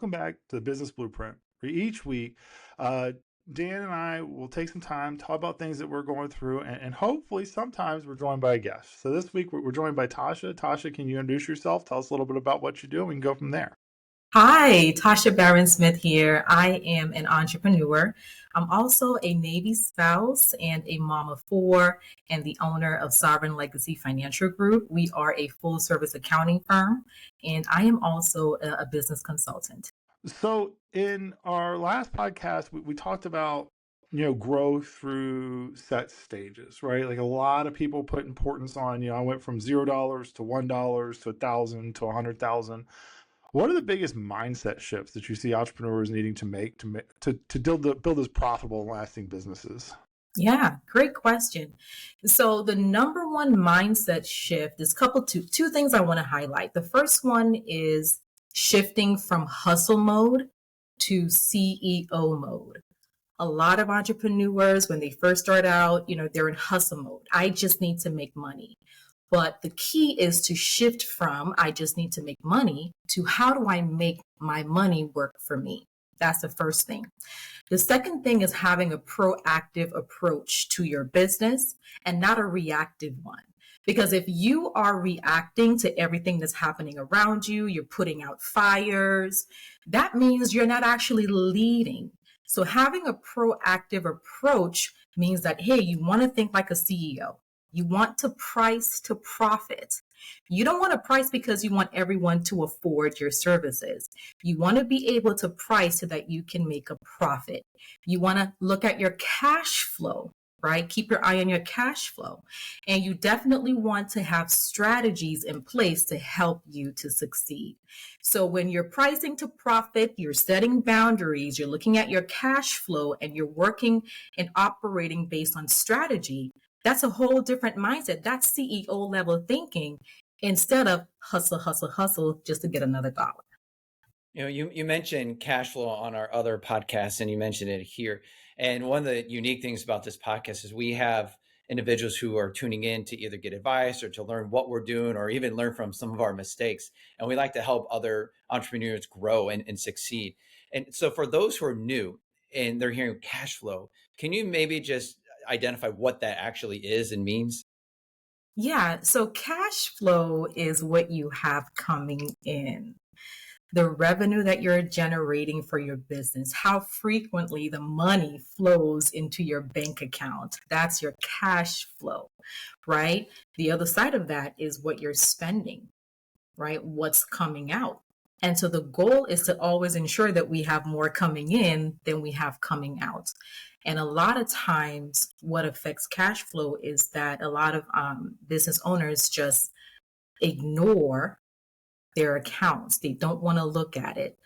welcome back to the Business Blueprint, where each week, Dan and I will take some time, talk about things that we're going through, and hopefully sometimes we're joined by a guest. So this week we're joined by Tasha. Tasha, can you introduce yourself? Tell us a little bit about what you do, and we can go from there. Hi, Tasha Baron Smith here. I am an entrepreneur. I'm also a Navy spouse and a mom of four and the owner of Sovereign Legacy Financial Group. We are a full service accounting firm, and I am also a business consultant. So in our last podcast, we talked about growth through set stages, right? Like a lot of people put importance on, I went from $0 to $1 to 1,000 to 100,000. What are the biggest mindset shifts that you see entrepreneurs needing to make to build those profitable and lasting businesses? Yeah, great question. So the number one mindset shift is coupled to two things I want to highlight. The first one is shifting from hustle mode to CEO mode. A lot of entrepreneurs, when they first start out, they're in hustle mode. I just need to make money. But the key is to shift from I just need to make money to how do I make my money work for me? That's the first thing. The second thing is having a proactive approach to your business and not a reactive one. Because if you are reacting to everything that's happening around you, you're putting out fires, that means you're not actually leading. So having a proactive approach means that, hey, you want to think like a CEO. You want to price to profit. You don't want to price because you want everyone to afford your services. You want to be able to price so that you can make a profit. You want to look at your cash flow, right? Keep your eye on your cash flow. And you definitely want to have strategies in place to help you to succeed. So when you're pricing to profit, you're setting boundaries, you're looking at your cash flow, and you're working and operating based on strategy. That's a whole different mindset. That's CEO level thinking instead of hustle, hustle, hustle just to get another dollar. You mentioned cash flow on our other podcasts, and you mentioned it here. And one of the unique things about this podcast is we have individuals who are tuning in to either get advice or to learn what we're doing or even learn from some of our mistakes. And we like to help other entrepreneurs grow and succeed. And so for those who are new and they're hearing cash flow, can you maybe just identify what that actually is and means? Yeah, so cash flow is what you have coming in, the revenue that you're generating for your business, how frequently the money flows into your bank account. That's your cash flow, right? The other side of that is what you're spending, right? What's coming out. And so the goal is to always ensure that we have more coming in than we have coming out. And a lot of times, what affects cash flow is that a lot of business owners just ignore their accounts. They don't want to look at it.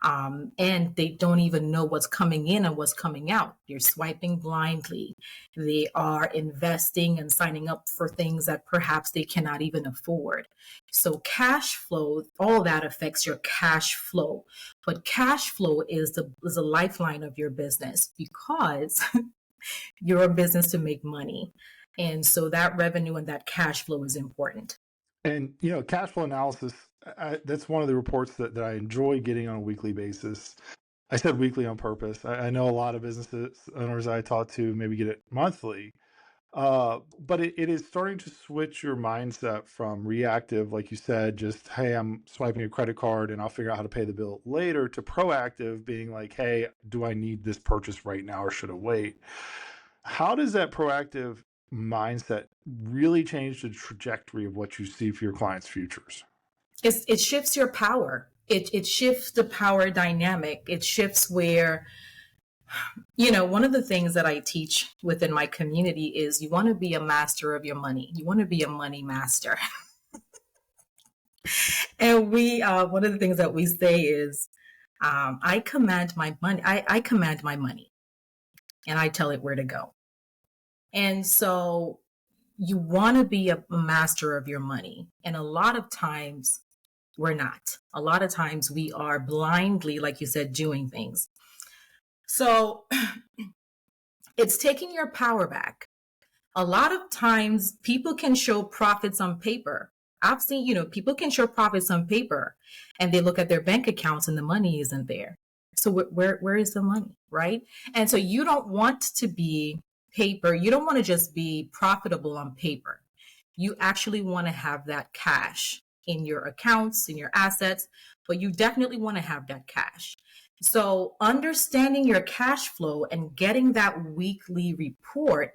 And they don't even know what's coming in and what's coming out. You're swiping blindly. They are investing and signing up for things that perhaps they cannot even afford. So cash flow, all that affects your cash flow. But cash flow is the lifeline of your business because you're a business to make money. And so that revenue and that cash flow is important. And cash flow analysis, that's one of the reports that I enjoy getting on a weekly basis. I said weekly on purpose. I know a lot of business owners I talk to maybe get it monthly, but it is starting to switch your mindset from reactive, like you said, just, hey, I'm swiping a credit card and I'll figure out how to pay the bill later, to proactive, being like, hey, do I need this purchase right now or should I wait? How does that proactive mindset really change the trajectory of what you see for your clients' futures? It shifts your power. It shifts the power dynamic. It shifts where, one of the things that I teach within my community is you want to be a master of your money. You want to be a money master. And one of the things that we say is, I command my money. I command my money and I tell it where to go. And so you want to be a master of your money. And a lot of times we're not. A lot of times we are blindly, like you said, doing things. So it's taking your power back. A lot of times people can show profits on paper. I've seen, people can show profits on paper and they look at their bank accounts and the money isn't there. So where is the money, right? And so you don't want to be paper. You don't want to just be profitable on paper. You actually want to have that cash in your accounts, in your assets, but you definitely want to have that cash. So understanding your cash flow and getting that weekly report,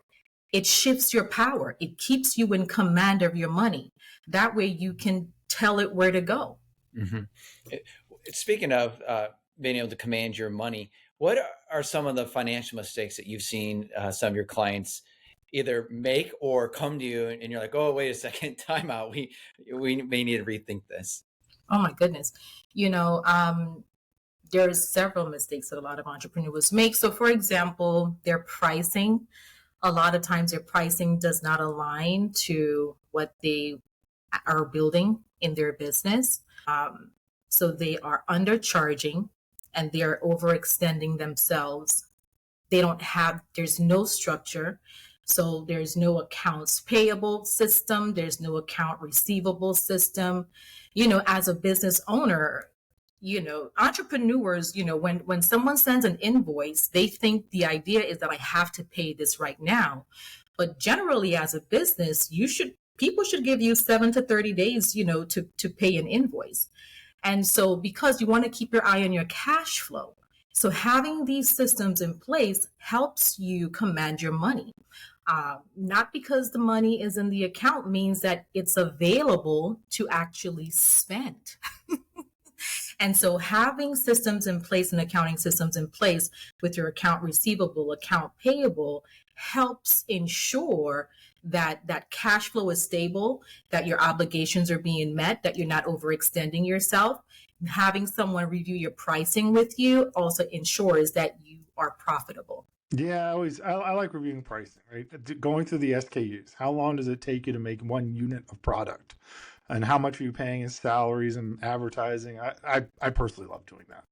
it shifts your power. It keeps you in command of your money. That way you can tell it where to go. Mm-hmm. Speaking of being able to command your money, what are some of the financial mistakes that you've seen some of your clients either make or come to you and you're like, oh, wait a second, time out. We may need to rethink this. Oh my goodness. There's several mistakes that a lot of entrepreneurs make. So for example, their pricing, a lot of times their pricing does not align to what they are building in their business. So they are undercharging and they are overextending themselves. There's no structure. So there's no accounts payable system. There's no account receivable system. As a business owner, entrepreneurs, when someone sends an invoice, they think the idea is that I have to pay this right now. But generally as a business, people should give you 7 to 30 days, to pay an invoice. And so because you want to keep your eye on your cash flow, so having these systems in place helps you command your money. Not because the money is in the account means that it's available to actually spend. And so having systems in place and accounting systems in place with your account receivable, account payable helps ensure that cash flow is stable, that your obligations are being met, that you're not overextending yourself. Having someone review your pricing with you also ensures that you are profitable. Yeah, I like reviewing pricing, right? Going through the SKUs. How long does it take you to make one unit of product? And how much are you paying in salaries and advertising? I personally love doing that.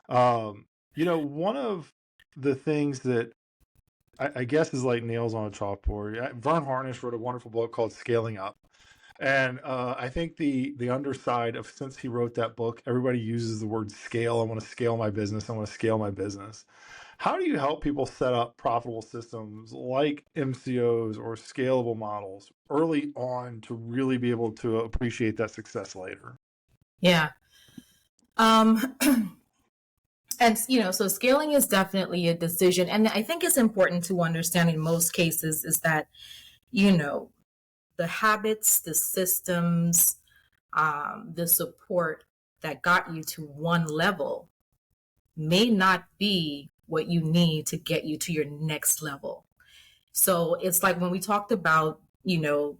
One of the things that I guess is like nails on a chalkboard. Vern Harnish wrote a wonderful book called Scaling Up. And I think the underside of, since he wrote that book, everybody uses the word scale. I want to scale my business. I want to scale my business. How do you help people set up profitable systems like MCOs or scalable models early on to really be able to appreciate that success later? Yeah. And, so scaling is definitely a decision. And I think it's important to understand in most cases is that, the habits, the systems, the support that got you to one level may not be what you need to get you to your next level. So it's like when we talked about, 12%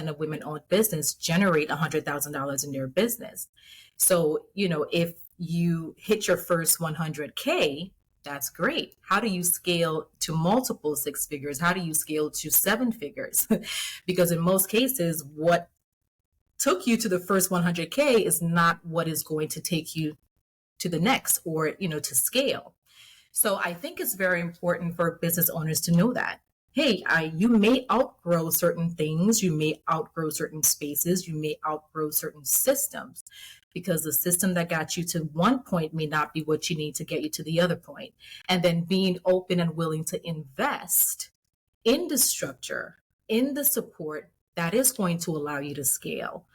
of women-owned business generate $100,000 in their business. So, if you hit your first 100K, that's great. How do you scale to multiple 6 figures? How do you scale to 7 figures? Because in most cases, what took you to the first 100K is not what is going to take you to the next or, to scale. So I think it's very important for business owners to know that, hey, you may outgrow certain things, you may outgrow certain spaces, you may outgrow certain systems, because the system that got you to one point may not be what you need to get you to the other point. And then being open and willing to invest in the structure, in the support that is going to allow you to scale,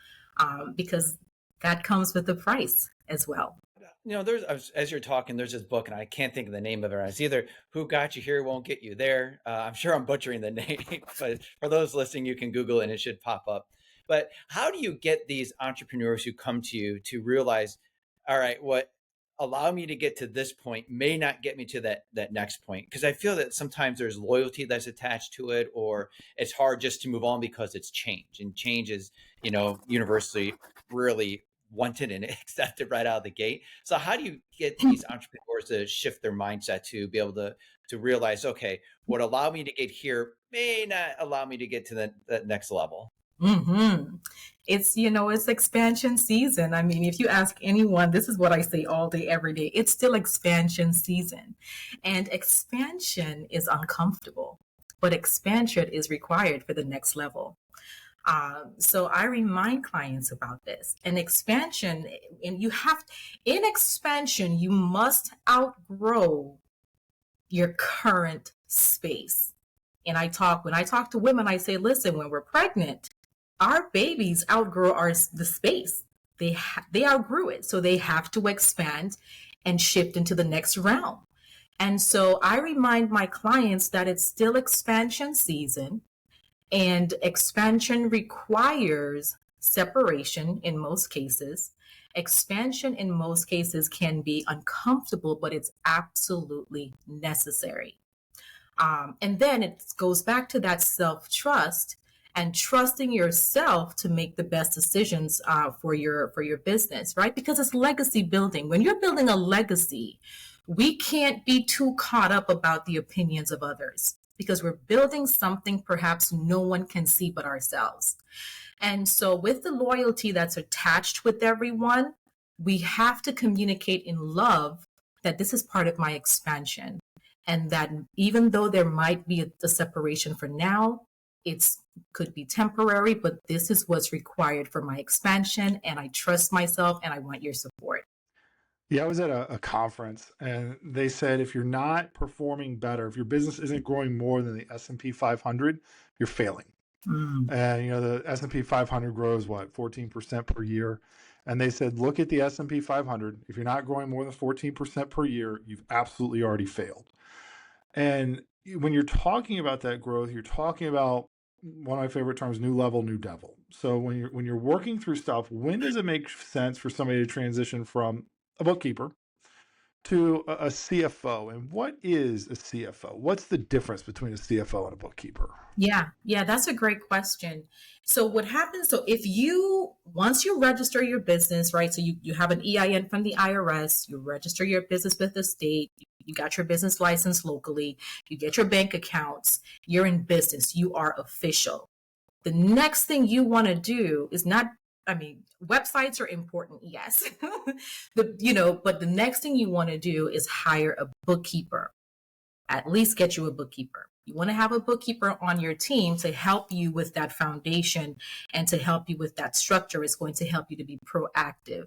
because that comes with the price as well. There's, as you're talking, there's this book, and I can't think of the name of it. It's either Who Got You Here Won't Get You There. I'm sure I'm butchering the name, but for those listening, you can Google it and it should pop up. But how do you get these entrepreneurs who come to you to realize, all right, what allowed me to get to this point may not get me to that next point? Because I feel that sometimes there's loyalty that's attached to it, or it's hard just to move on because it's change. And change is, universally really wanted and accepted right out of the gate. So how do you get these entrepreneurs to shift their mindset to be able to realize, okay, what allowed me to get here may not allow me to get to the next level? Mm-hmm. It's expansion season. I mean, if you ask anyone, this is what I say all day, every day. It's still expansion season. And expansion is uncomfortable, but expansion is required for the next level. So I remind clients about this. And expansion, and in expansion, you must outgrow your current space. And when I talk to women, I say, listen, when we're pregnant, our babies outgrow the space. They outgrew it. So they have to expand and shift into the next realm. And so I remind my clients that it's still expansion season, and expansion requires separation in most cases. Expansion in most cases can be uncomfortable, but it's absolutely necessary. And then it goes back to that self-trust and trusting yourself to make the best decisions for your business, right? Because it's legacy building. When you're building a legacy, we can't be too caught up about the opinions of others, because we're building something perhaps no one can see but ourselves. And so with the loyalty that's attached with everyone, we have to communicate in love that this is part of my expansion. And that even though there might be a separation for now, could be temporary, but this is what's required for my expansion. And I trust myself and I want your support. Yeah, I was at a conference and they said if you're not performing better, if your business isn't growing more than the S&P 500, you're failing. And the S&P 500 grows 14% per year. And they said, look at the S&P 500. If you're not growing more than 14% per year, you've absolutely already failed. And when you're talking about that growth, you're talking about one of my favorite terms, new level, new devil. So when you're working through stuff, when does it make sense for somebody to transition from a bookkeeper to a CFO? And what is a CFO? What's the difference between a CFO and a bookkeeper? Yeah, that's a great question. So what happens, once you register your business, right? So you have an EIN from the IRS, you register your business with the state, you got your business license locally, you get your bank accounts, you're in business, you are official. The next thing you want to do is websites are important, yes. But the next thing you want to do is hire a bookkeeper. At least get you a bookkeeper. You want to have a bookkeeper on your team to help you with that foundation and to help you with that structure. It's going to help you to be proactive.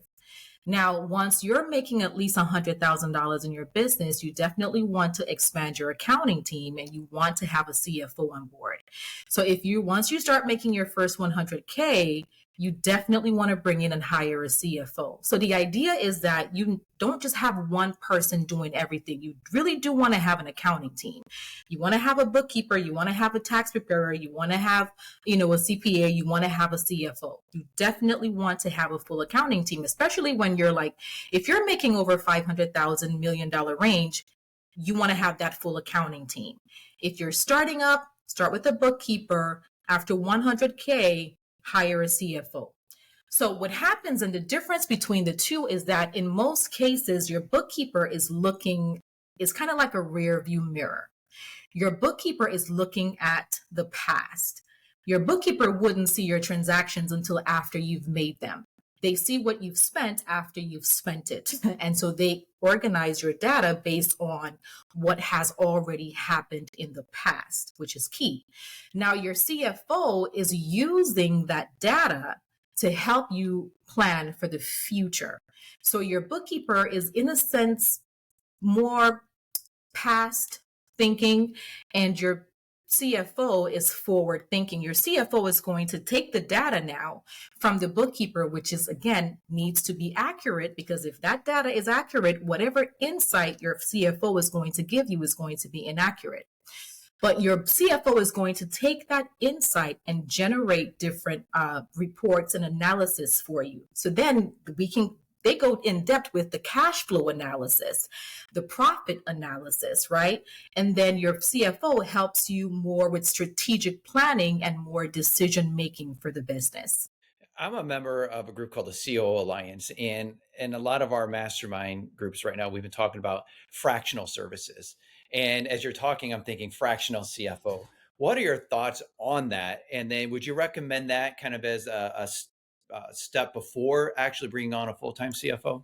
Now, once you're making at least $100,000 in your business, you definitely want to expand your accounting team and you want to have a CFO on board. So once you start making your first 100K, you definitely want to bring in and hire a CFO. So the idea is that you don't just have one person doing everything. You really do want to have an accounting team. You want to have a bookkeeper. You want to have a tax preparer. You want to have, a CPA. You want to have a CFO. You definitely want to have a full accounting team, especially when if you're making over $500,000 million range, you want to have that full accounting team. If you're starting up, start with a bookkeeper. After 100K, hire a CFO. So what happens, and the difference between the two is that in most cases, your bookkeeper is kind of like a rear view mirror. Your bookkeeper is looking at the past. Your bookkeeper wouldn't see your transactions until after you've made them. They see what you've spent after you've spent it. And so they organize your data based on what has already happened in the past, which is key. Now, your CFO is using that data to help you plan for the future. So your bookkeeper is, in a sense, more past thinking, and your CFO is forward thinking. Your CFO is going to take the data now from the bookkeeper, which is, again, needs to be accurate, because if that data is accurate, whatever insight your CFO is going to give you is going to be inaccurate. But your CFO is going to take that insight and generate different reports and analysis for you. So then they go in depth with the cash flow analysis, the profit analysis, right? And then your CFO helps you more with strategic planning and more decision making for the business. I'm a member of a group called the CO Alliance, and a lot of our mastermind groups right now, we've been talking about fractional services. And as you're talking, I'm thinking fractional CFO. What are your thoughts on that? And then would you recommend that kind of as a step before actually bringing on a full-time CFO?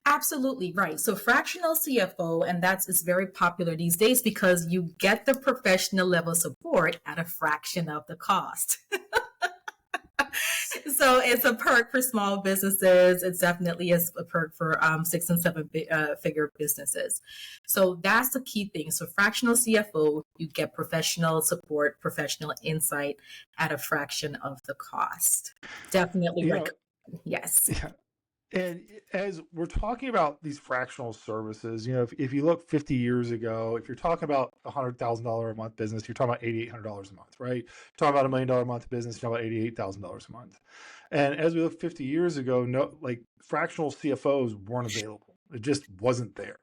Absolutely right. So fractional CFO, and it's very popular these days because you get the professional level support at a fraction of the cost. So it's a perk for small businesses. It's definitely is a perk for 6 and 7 figure businesses. So that's the key thing. So fractional CFO, you get professional support, professional insight at a fraction of the cost. Definitely You know, yes. yeah. And as we're talking about these fractional services, if you look 50 years ago, if you're talking about a $100,000 a month business, you're talking about $8,800 a month, right? You're talking about $1 million a month business, you're talking about $88,000 a month. And as we look 50 years ago, no, like fractional CFOs weren't available. It just wasn't there.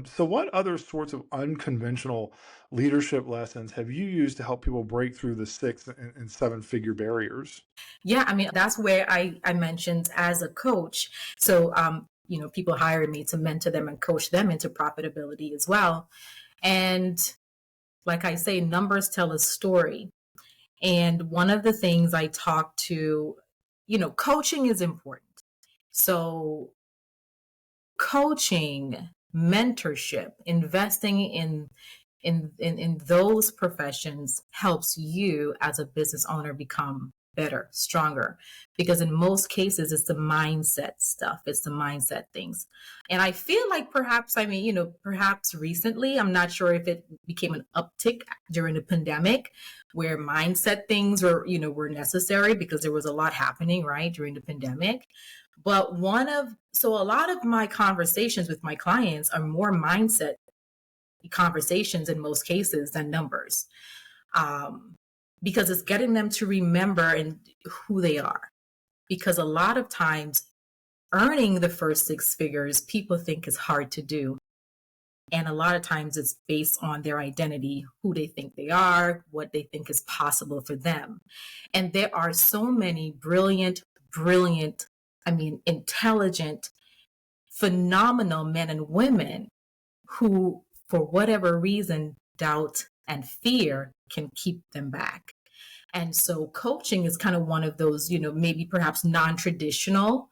So what other sorts of unconventional leadership lessons have you used to help people break through the 6 and 7 figure barriers? Yeah, I mean, that's where I mentioned as a coach. So, people hire me to mentor them and coach them into profitability as well. And like I say, numbers tell a story. And one of the things I talk to, coaching is important. So coaching, mentorship, investing in those professions helps you as a business owner become better, stronger, because in most cases it's the mindset stuff, it's the mindset things. And I feel like perhaps recently, I'm not sure if it became an uptick during the pandemic where mindset things were necessary because there was a lot happening right during the pandemic. But so a lot of my conversations with my clients are more mindset conversations in most cases than numbers, because it's getting them to remember and who they are. Because a lot of times earning the first 6 figures, people think is hard to do. And a lot of times it's based on their identity, who they think they are, what they think is possible for them. And there are so many brilliant, intelligent, phenomenal men and women who, for whatever reason, doubt and fear can keep them back. And so coaching is kind of one of those, maybe perhaps non-traditional,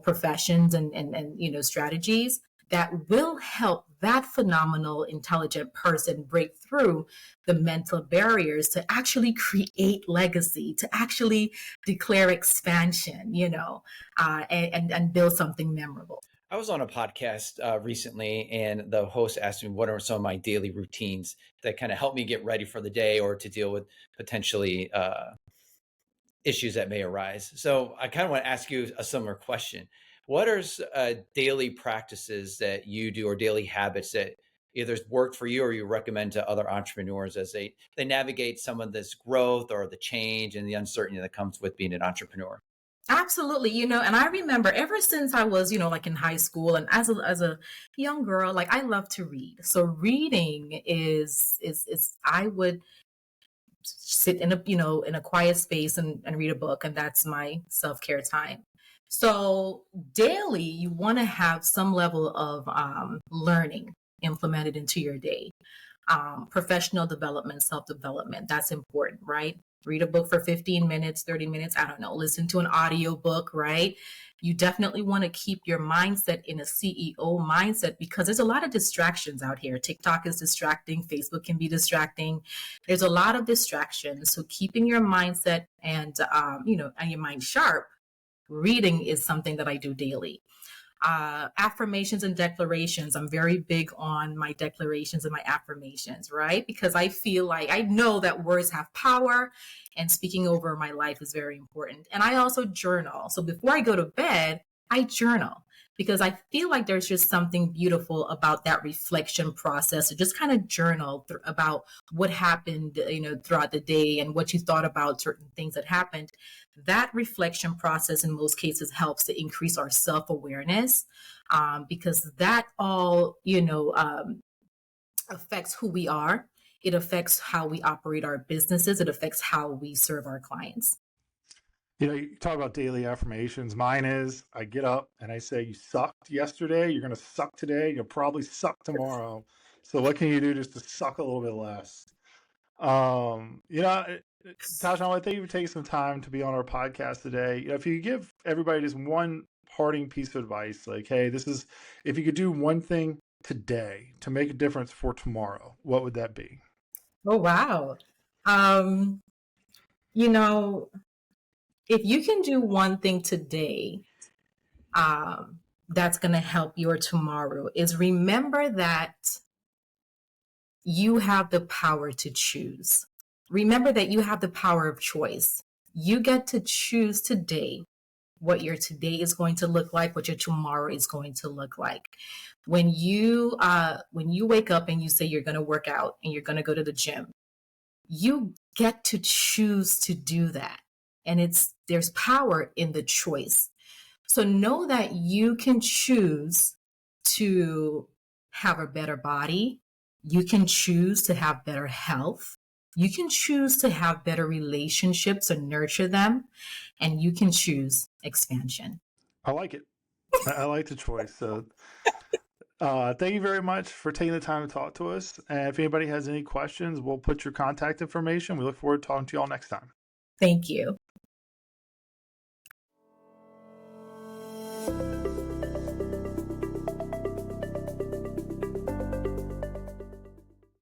professions and strategies that will help that phenomenal, intelligent person break through the mental barriers to actually create legacy, to actually declare expansion, and build something memorable. I was on a podcast recently, and the host asked me what are some of my daily routines that kind of help me get ready for the day or to deal with potentially issues that may arise. So I kind of want to ask you a similar question. What are daily practices that you do or daily habits that either worked for you or you recommend to other entrepreneurs as they navigate some of this growth or the change and the uncertainty that comes with being an entrepreneur? Absolutely, and I remember ever since I was, like in high school and as a young girl, like I love to read. So reading is I would sit in a quiet space and read a book, and that's my self-care time. So daily, you want to have some level of learning implemented into your day. Professional development, self-development, that's important, right? Read a book for 15 minutes, 30 minutes, I don't know, listen to an audio book, right? You definitely want to keep your mindset in a CEO mindset because there's a lot of distractions out here. TikTok is distracting, Facebook can be distracting. There's a lot of distractions. So keeping your mindset and your mind sharp, reading is something that I do daily. Affirmations and declarations. I'm very big on my declarations and my affirmations, right? Because I feel like I know that words have power and speaking over my life is very important. And I also journal. So before I go to bed, I journal because I feel like there's just something beautiful about that reflection process. So just kind of journal about what happened, throughout the day and what you thought about certain things that happened. That reflection process in most cases helps to increase our self-awareness, because that all, affects who we are. It affects how we operate our businesses. It affects how we serve our clients. You talk about daily affirmations. Mine is I get up and I say, you sucked yesterday, you're going to suck today, you'll probably suck tomorrow. So what can you do just to suck a little bit less? Tasha, I want to thank you for taking some time to be on our podcast today. If you give everybody just one parting piece of advice, like, hey, if you could do one thing today to make a difference for tomorrow, what would that be? Oh, wow. Um, you know, If you can do one thing today, that's going to help your tomorrow, is remember that you have the power to choose. Remember that you have the power of choice. You get to choose today what your today is going to look like, what your tomorrow is going to look like. When you wake up and you say you're going to work out and you're going to go to the gym, you get to choose to do that. And there's power in the choice. So know that you can choose to have a better body. You can choose to have better health. You can choose to have better relationships and nurture them. And you can choose expansion. I like it. I like the choice. So thank you very much for taking the time to talk to us. And if anybody has any questions, we'll put your contact information. We look forward to talking to you all next time. Thank you.